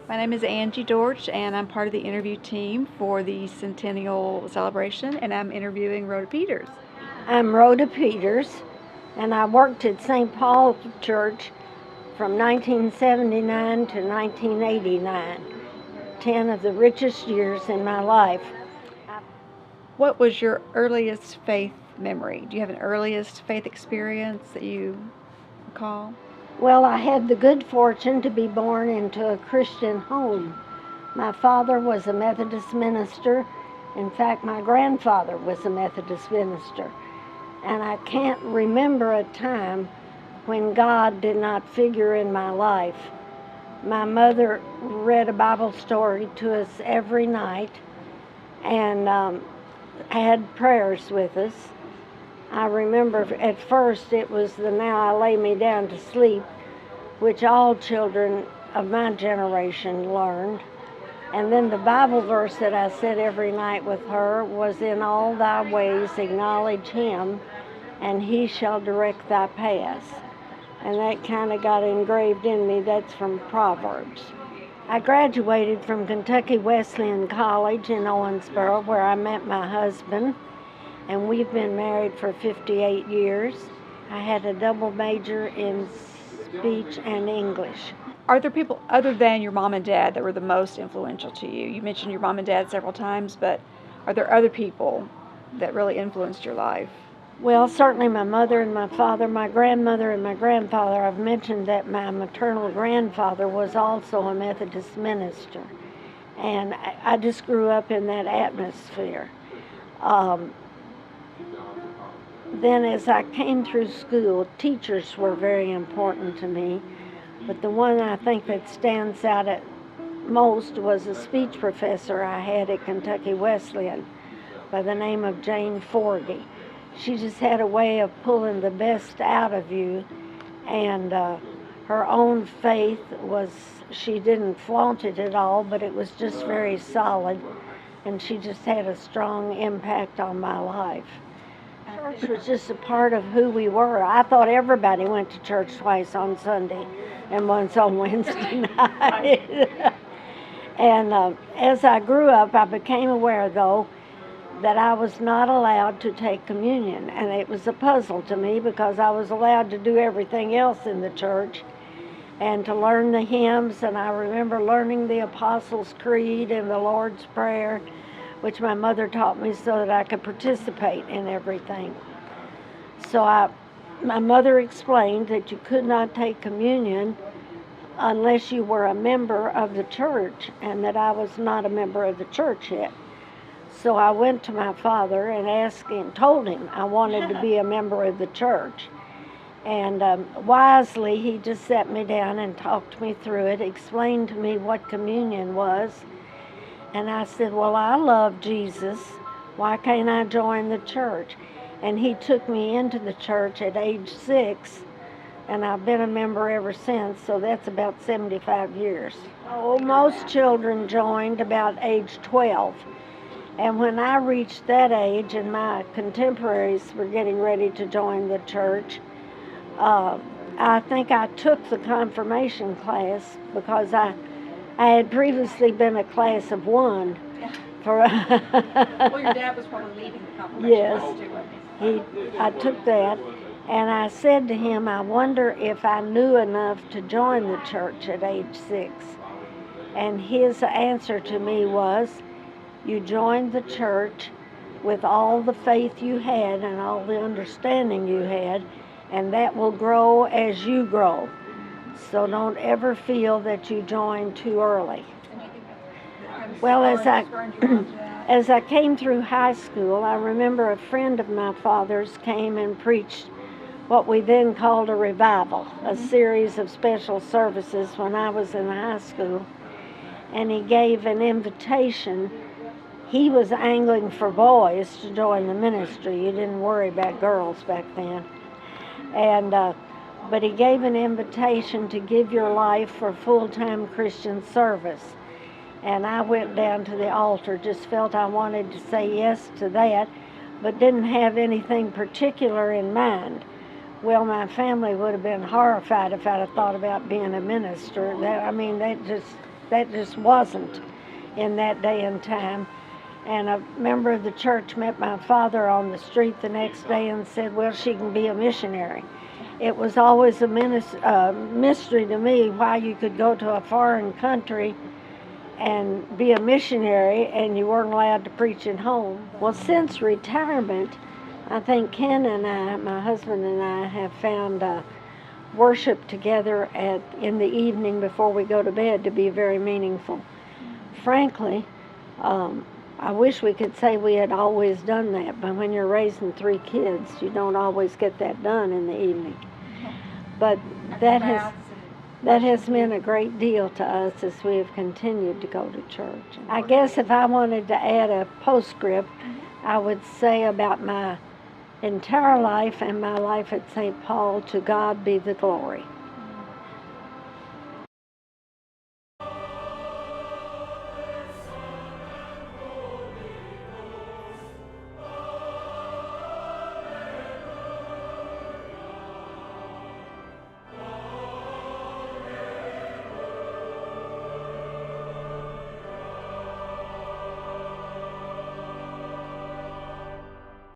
My name is Angie Dortch, and I'm part of the interview team for the Centennial Celebration, and I'm interviewing Rhoda Peters. I'm Rhoda Peters, and I worked at St. Paul Church from 1979 to 1989, 10 of the richest years in my life. What was your earliest faith memory? Do you have an earliest faith experience that you recall? Well, I had the good fortune to be born into a Christian home. My father was a Methodist minister. In fact, my grandfather was a Methodist minister. And I can't remember a time when God did not figure in my life. My mother read a Bible story to us every night and had prayers with us. I remember at first it was the "Now I lay me down to sleep," which all children of my generation learned. And then the Bible verse that I said every night with her was, "In all thy ways acknowledge him, and he shall direct thy paths." And that kind of got engraved in me. That's from Proverbs. I graduated from Kentucky Wesleyan College in Owensboro, where I met my husband, and we've been married for 58 years. I had a double major in speech and English. Are there people other than your mom and dad that were the most influential to you? You mentioned your mom and dad several times, but are there other people that really influenced your life? Well, certainly my mother and my father, my grandmother and my grandfather. I've mentioned that my maternal grandfather was also a Methodist minister, and I just grew up in that atmosphere. Then as I came through school, teachers were very important to me, but the one I think that stands out at most was a speech professor I had at Kentucky Wesleyan by the name of Jane Forgey. She just had a way of pulling the best out of you, and her own faith was, she didn't flaunt it at all, but it was just very solid, and she just had a strong impact on my life. Church was just a part of who we were. I thought everybody went to church twice on Sunday and once on Wednesday night. And as I grew up, I became aware, though, that I was not allowed to take communion. And it was a puzzle to me because I was allowed to do everything else in the church and to learn the hymns. And I remember learning the Apostles' Creed and the Lord's Prayer, which my mother taught me so that I could participate in everything. So my mother explained that you could not take communion unless you were a member of the church, and that I was not a member of the church yet. So I went to my father and told him I wanted to be a member of the church. And wisely, he just sat me down and talked me through it, explained to me what communion was. And I said, well, I love Jesus. Why can't I join the church? And he took me into the church at age 6, and I've been a member ever since, so that's about 75 years. Oh, most children joined about age 12. And when I reached that age and my contemporaries were getting ready to join the church, I think I took the confirmation class because I had previously been a class of one. Well, your dad was probably leading the confirmation class too, wasn't he? I took that, and I said to him, I wonder if I knew enough to join the church at age 6. And his answer to me was, you joined the church with all the faith you had and all the understanding you had, and that will grow as you grow. So don't ever feel that you joined too early. Well, as I came through high school, I remember a friend of my father's came and preached what we then called a revival, a series of special services when I was in high school. And he gave an invitation. He was angling for boys to join the ministry. You didn't worry about girls back then. But he gave an invitation to give your life for full-time Christian service. And I went down to the altar, just felt I wanted to say yes to that, but didn't have anything particular in mind. Well, my family would have been horrified if I'd have thought about being a minister. That just That just wasn't in that day and time. And a member of the church met my father on the street the next day and said, well, she can be a missionary. It was always a mystery to me why you could go to a foreign country and be a missionary and you weren't allowed to preach at home. Well, since retirement, I think Ken and I, my husband and I, have found worship together in the evening before we go to bed to be very meaningful. Frankly, I wish we could say we had always done that, but when you're raising 3 kids, you don't always get that done in the evening. But that has meant a great deal to us as we have continued to go to church. I guess if I wanted to add a postscript, I would say about my entire life and my life at St. Paul, to God be the glory.